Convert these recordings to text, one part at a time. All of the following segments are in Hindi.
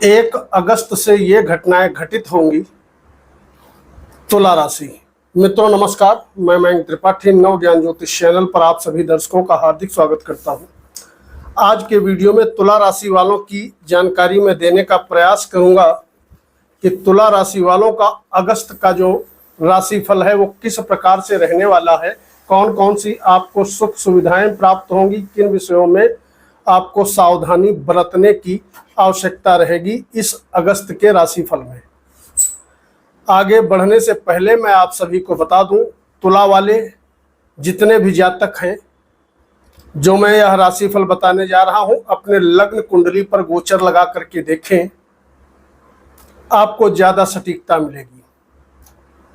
1 अगस्त से ये घटनाएं घटित होंगी। तुला राशि। मित्रों नमस्कार, मैं मयंक त्रिपाठी नव ज्ञान ज्योतिष चैनल पर आप सभी दर्शकों का हार्दिक स्वागत करता हूं। आज के वीडियो में तुला राशि वालों की जानकारी मैं देने का प्रयास करूंगा कि तुला राशि वालों का अगस्त का जो राशिफल है वो किस प्रकार से रहने वाला है, कौन कौन सी आपको सुख सुविधाएं प्राप्त होंगी, किन विषयों में आपको सावधानी बरतने की आवश्यकता रहेगी इस अगस्त के राशिफल में। आगे बढ़ने से पहले मैं आप सभी को बता दूं, तुला वाले जितने भी जातक हैं जो मैं यह राशिफल बताने जा रहा हूं, अपने लग्न कुंडली पर गोचर लगा करके देखें, आपको ज्यादा सटीकता मिलेगी।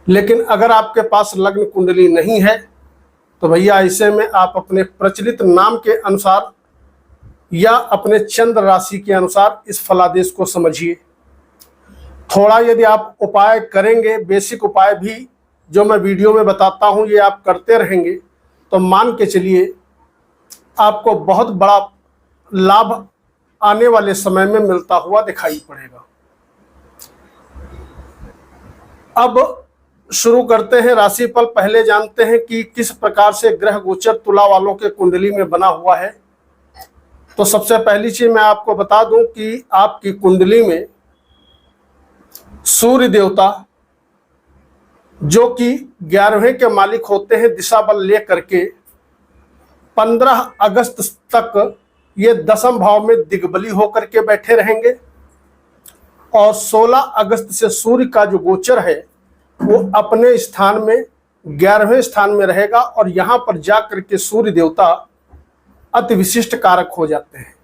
लेकिन अगर आपके पास लग्न कुंडली नहीं है तो भैया ऐसे में आप अपने प्रचलित नाम के अनुसार या अपने चंद्र राशि के अनुसार इस फलादेश को समझिए। थोड़ा यदि आप उपाय करेंगे, बेसिक उपाय भी जो मैं वीडियो में बताता हूं ये आप करते रहेंगे तो मान के चलिए आपको बहुत बड़ा लाभ आने वाले समय में मिलता हुआ दिखाई पड़ेगा। अब शुरू करते हैं राशिफल। पहले जानते हैं कि किस प्रकार से ग्रह गोचर तुला वालों के कुंडली में बना हुआ है। तो सबसे पहली चीज मैं आपको बता दूं कि आपकी कुंडली में सूर्य देवता जो कि 11वें के मालिक होते हैं, दिशा बल लेकर के 15 अगस्त तक ये 10वें भाव में दिग्बली होकर के बैठे रहेंगे और 16 अगस्त से सूर्य का जो गोचर है वो अपने स्थान में 11वें स्थान में रहेगा और यहां पर जाकर के सूर्य देवता अति विशिष्ट कारक हो जाते हैं।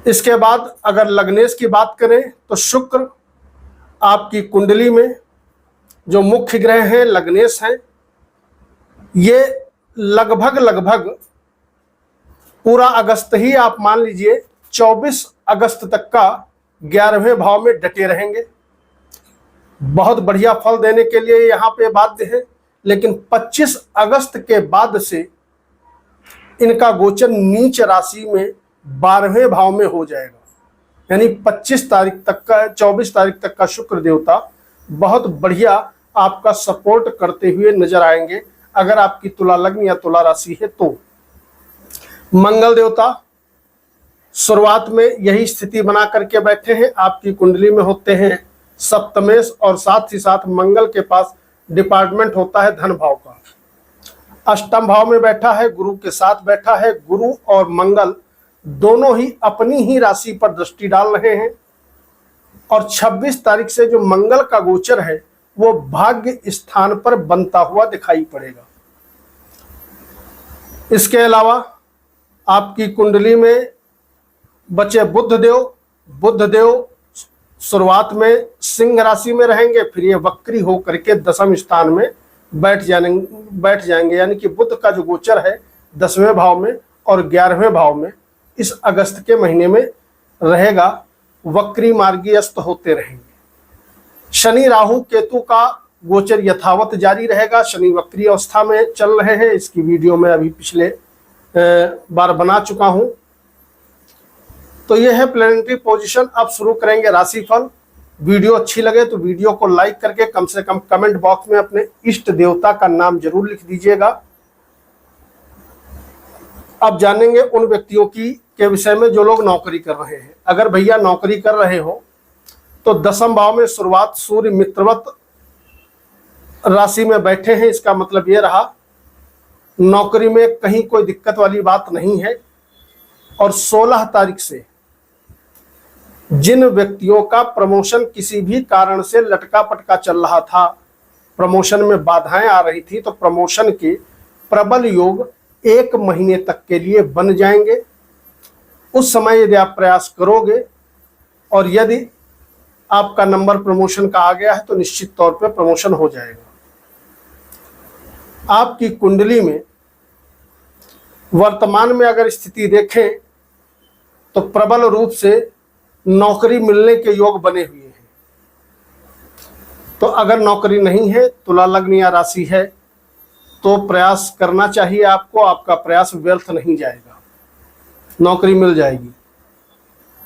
इसके बाद अगर लग्नेश की बात करें तो शुक्र आपकी कुंडली में जो मुख्य ग्रह हैं, लग्नेश हैं, ये लगभग पूरा अगस्त ही आप मान लीजिए 24 अगस्त तक का 11वें भाव में डटे रहेंगे। बहुत बढ़िया फल देने के लिए यहाँ पे बाध्य है। लेकिन 25 अगस्त के बाद से इनका गोचर नीच राशि में 12वें भाव में हो जाएगा। यानी 25 तारीख तक का, 24 तारीख तक का शुक्र देवता बहुत बढ़िया आपका सपोर्ट करते हुए नजर आएंगे अगर आपकी तुला लग्न या तुला राशि है तो। मंगल देवता शुरुआत में यही स्थिति बना करके बैठे हैं, आपकी कुंडली में होते हैं सप्तमेश और साथ ही साथ मंगल के पास डिपार्टमेंट होता है धन भाव का। अष्टम भाव में बैठा है, गुरु के साथ बैठा है। गुरु और मंगल दोनों ही अपनी ही राशि पर दृष्टि डाल रहे हैं और 26 तारीख से जो मंगल का गोचर है वो भाग्य स्थान पर बनता हुआ दिखाई पड़ेगा। इसके अलावा आपकी कुंडली में बचे बुध देव शुरुआत में सिंह राशि में रहेंगे, फिर ये वक्री होकर के 10वें स्थान में बैठ जाएंगे। यानी कि बुध का जो गोचर है 10वें भाव में और 11वें भाव में इस अगस्त के महीने में रहेगा, वक्री मार्गीयस्त होते रहेंगे। शनि राहु केतु का गोचर यथावत जारी रहेगा। शनि वक्री अवस्था में चल रहे हैं, इसकी वीडियो में अभी पिछले बार बना चुका हूं। तो यह है प्लैनेटरी पोजीशन। अब शुरू करेंगे राशिफल। वीडियो अच्छी लगे तो वीडियो को लाइक करके कम से कम कमेंट बॉक्स में अपने इष्ट देवता का नाम जरूर लिख दीजिएगा। अब जानेंगे उन व्यक्तियों के विषय में जो लोग नौकरी कर रहे हैं। अगर भैया नौकरी कर रहे हो तो 10वें भाव में शुरुआत सूर्य मित्रवत राशि में बैठे हैं। इसका मतलब यह रहा नौकरी में कहीं कोई दिक्कत वाली बात नहीं है। और 16 तारीख से जिन व्यक्तियों का प्रमोशन किसी भी कारण से लटका पटका चल रहा था, प्रमोशन में बाधाएं आ रही थी, तो प्रमोशन के प्रबल योग 1 महीने तक के लिए बन जाएंगे। उस समय यदि आप प्रयास करोगे और यदि आपका नंबर प्रमोशन का आ गया है तो निश्चित तौर पे प्रमोशन हो जाएगा। आपकी कुंडली में वर्तमान में अगर स्थिति देखें तो प्रबल रूप से नौकरी मिलने के योग बने हुए हैं। तो अगर नौकरी नहीं है, तुला लग्न या राशि है, तो प्रयास करना चाहिए आपको। आपका प्रयास व्यर्थ नहीं जाएगा, नौकरी मिल जाएगी।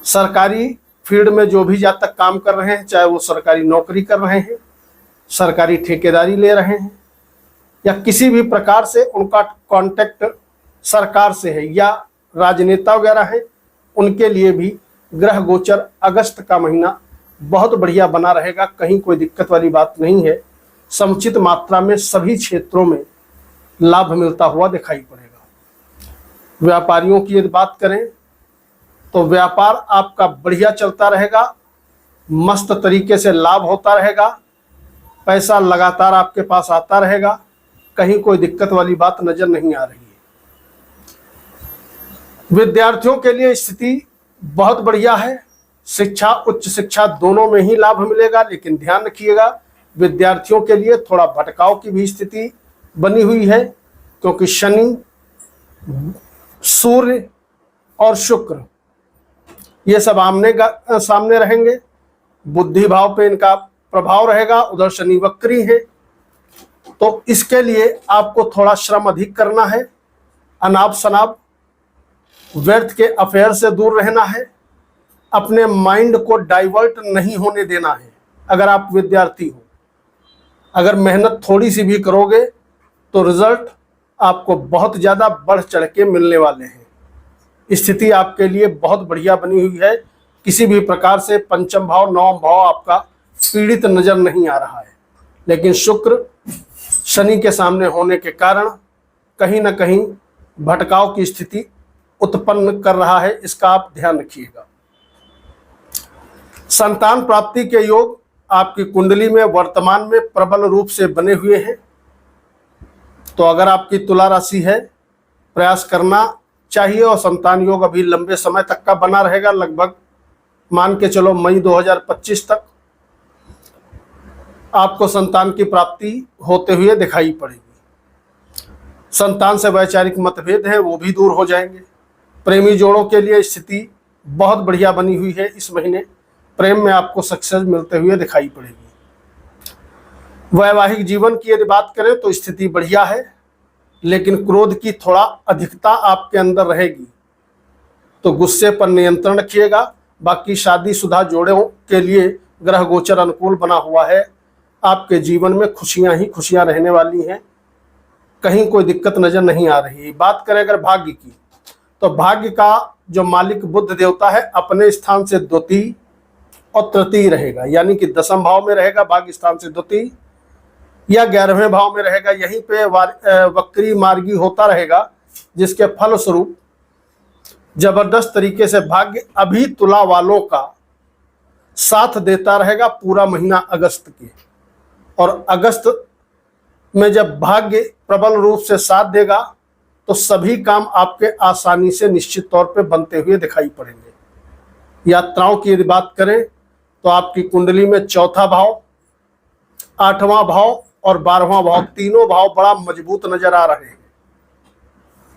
सरकारी फील्ड में जो भी जातक काम कर रहे हैं, चाहे वो सरकारी नौकरी कर रहे हैं, सरकारी ठेकेदारी ले रहे हैं, या किसी भी प्रकार से उनका कांटेक्ट सरकार से है, या राजनेता वगैरह हैं, उनके लिए भी ग्रह गोचर अगस्त का महीना बहुत बढ़िया बना रहेगा। कहीं कोई दिक्कत वाली बात नहीं है। समुचित मात्रा में सभी क्षेत्रों में लाभ मिलता हुआ दिखाई पड़ेगा। व्यापारियों की यदि बात करें तो व्यापार आपका बढ़िया चलता रहेगा, मस्त तरीके से लाभ होता रहेगा, पैसा लगातार आपके पास आता रहेगा। कहीं कोई दिक्कत वाली बात नजर नहीं आ रही है। विद्यार्थियों के लिए स्थिति बहुत बढ़िया है। शिक्षा, उच्च शिक्षा दोनों में ही लाभ मिलेगा, लेकिन ध्यान रखिएगा विद्यार्थियों के लिए थोड़ा भटकाव की भी स्थिति बनी हुई है, क्योंकि शनि, सूर्य और शुक्र ये सब आमने सामने रहेंगे। बुद्धि भाव पे इनका प्रभाव रहेगा, उधर शनि वक्री है, तो इसके लिए आपको थोड़ा श्रम अधिक करना है। अनाप शनाप व्यर्थ के अफेयर से दूर रहना है। अपने माइंड को डाइवर्ट नहीं होने देना है। अगर आप विद्यार्थी हो, अगर मेहनत थोड़ी सी भी करोगे तो रिजल्ट आपको बहुत ज़्यादा बढ़ चढ़ के मिलने वाले हैं। स्थिति आपके लिए बहुत बढ़िया बनी हुई है। किसी भी प्रकार से पंचम भाव, नवम भाव आपका पीड़ित नजर नहीं आ रहा है, लेकिन शुक्र शनि के सामने होने के कारण कहीं ना कहीं भटकाव की स्थिति उत्पन्न कर रहा है। इसका आप ध्यान रखिएगा। संतान प्राप्ति के योग आपकी कुंडली में वर्तमान में प्रबल रूप से बने हुए हैं। तो अगर आपकी तुला राशि है, प्रयास करना चाहिए, और संतान योग अभी लंबे समय तक का बना रहेगा। लगभग मान के चलो मई 2025 तक आपको संतान की प्राप्ति होते हुए दिखाई पड़ेगी। संतान से वैचारिक मतभेद है वो भी दूर हो जाएंगे। प्रेमी जोड़ों के लिए स्थिति बहुत बढ़िया बनी हुई है। इस महीने प्रेम में आपको सक्सेस मिलते हुए दिखाई पड़ेगी। वैवाहिक जीवन की यदि बात करें तो स्थिति बढ़िया है, लेकिन क्रोध की थोड़ा अधिकता आपके अंदर रहेगी, तो गुस्से पर नियंत्रण रखिएगा। बाकी शादीशुदा जोड़ों के लिए ग्रह गोचर अनुकूल बना हुआ है। आपके जीवन में खुशियां ही खुशियां रहने वाली हैं। कहीं कोई दिक्कत नजर नहीं आ रही। बात करें अगर भाग्य की, तो भाग्य का जो मालिक बुध देवता है अपने स्थान से द्वितीय और तृतीय रहेगा, यानी कि दसम भाव में रहेगा भाग्य स्थान से द्वितीय, या 11वें भाव में रहेगा। यहीं पे वक्री मार्गी होता रहेगा, जिसके फलस्वरूप जबरदस्त तरीके से भाग्य अभी तुला वालों का साथ देता रहेगा पूरा महीना अगस्त के। और अगस्त में जब भाग्य प्रबल रूप से साथ देगा तो सभी काम आपके आसानी से निश्चित तौर पे बनते हुए दिखाई पड़ेंगे। यात्राओं की यदि बात करें तो आपकी कुंडली में चौथा भाव, 8वां भाव और 12वां भाव, तीनों भाव बड़ा मजबूत नजर आ रहे हैं।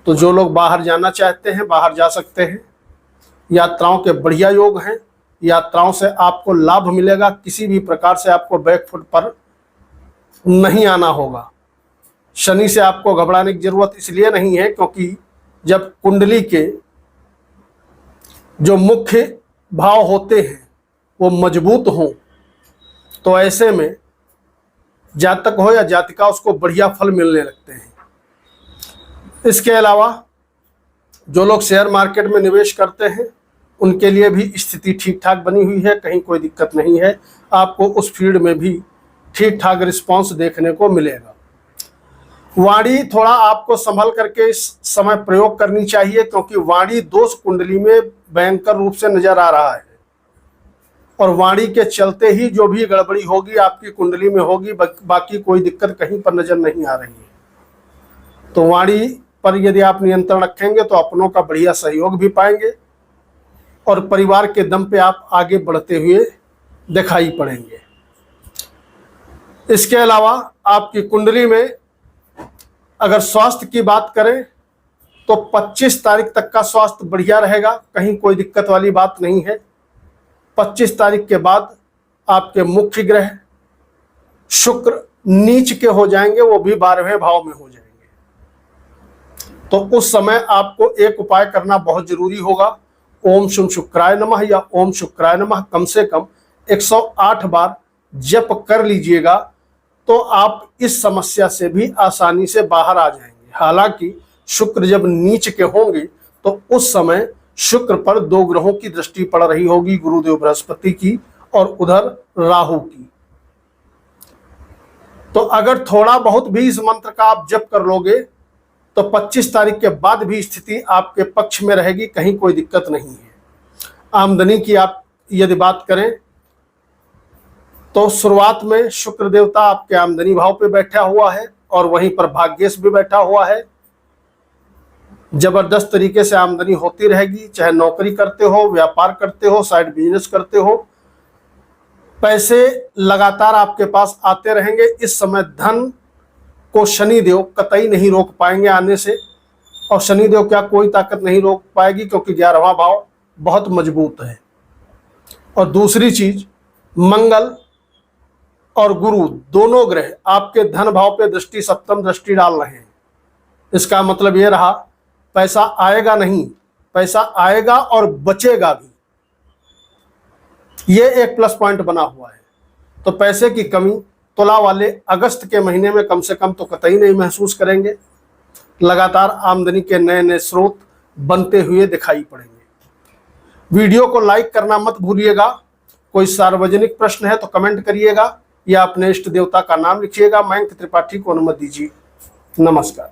तो जो लोग बाहर जाना चाहते हैं बाहर जा सकते हैं। यात्राओं के बढ़िया योग हैं। यात्राओं से आपको लाभ मिलेगा। किसी भी प्रकार से आपको बैकफुट पर नहीं आना होगा। शनि से आपको घबराने की जरूरत इसलिए नहीं है क्योंकि जब कुंडली के जो मुख्य भाव होते हैं वो मजबूत हों तो ऐसे में जातक हो या जातिका उसको बढ़िया फल मिलने लगते हैं। इसके अलावा जो लोग शेयर मार्केट में निवेश करते हैं उनके लिए भी स्थिति ठीक ठाक बनी हुई है। कहीं कोई दिक्कत नहीं है। आपको उस फील्ड में भी ठीक ठाक रिस्पांस देखने को मिलेगा। वाणी थोड़ा आपको संभल करके इस समय प्रयोग करनी चाहिए, क्योंकि वाणी दोष कुंडली में भयंकर रूप से नजर आ रहा है और वाणी के चलते ही जो भी गड़बड़ी होगी आपकी कुंडली में होगी। बाकी कोई दिक्कत कहीं पर नजर नहीं आ रही है। तो वाणी पर यदि आप नियंत्रण रखेंगे तो अपनों का बढ़िया सहयोग भी पाएंगे और परिवार के दम पे आप आगे बढ़ते हुए दिखाई पड़ेंगे। इसके अलावा आपकी कुंडली में अगर स्वास्थ्य की बात करें तो 25 तारीख तक का स्वास्थ्य बढ़िया रहेगा। कहीं कोई दिक्कत वाली बात नहीं है। 25 तारीख के बाद आपके मुख्य ग्रह शुक्र नीच के हो जाएंगे, वो भी 12वें भाव में हो जाएंगे। तो उस समय आपको एक उपाय करना बहुत जरूरी होगा। ओम शुम शुक्राय नमः या ओम शुक्राय नमः कम से कम 108 बार जप कर लीजिएगा तो आप इस समस्या से भी आसानी से बाहर आ जाएंगे। हालांकि शुक्र जब नीच के होंगे तो उस समय शुक्र पर दो ग्रहों की दृष्टि पड़ रही होगी, गुरुदेव बृहस्पति की और उधर राहु की। तो अगर थोड़ा बहुत भी इस मंत्र का आप जप कर लोगे तो 25 तारीख के बाद भी स्थिति आपके पक्ष में रहेगी, कहीं कोई दिक्कत नहीं है। आमदनी की आप यदि बात करें तो शुरुआत में शुक्र देवता आपके आमदनी भाव पे बैठा हुआ है और वहीं पर भाग्येश भी बैठा हुआ है। जबरदस्त तरीके से आमदनी होती रहेगी, चाहे नौकरी करते हो, व्यापार करते हो, साइड बिजनेस करते हो, पैसे लगातार आपके पास आते रहेंगे। इस समय धन को शनिदेव कतई नहीं रोक पाएंगे आने से, और शनिदेव क्या कोई ताकत नहीं रोक पाएगी, क्योंकि 11वां भाव बहुत मजबूत है। और दूसरी चीज, मंगल और गुरु दोनों ग्रह आपके धन भाव पे दृष्टि, सप्तम दृष्टि डाल रहे हैं। इसका मतलब यह रहा पैसा आएगा नहीं, पैसा आएगा और बचेगा भी, ये एक प्लस पॉइंट बना हुआ है। तो पैसे की कमी तुला वाले अगस्त के महीने में कम से कम तो कतई नहीं महसूस करेंगे। लगातार आमदनी के नए नए स्रोत बनते हुए दिखाई पड़ेंगे। वीडियो को लाइक करना मत भूलिएगा। कोई सार्वजनिक प्रश्न है तो कमेंट करिएगा या अपने इष्ट देवता का नाम लिखिएगा। मयंक त्रिपाठी को अनुमति दीजिए। नमस्कार।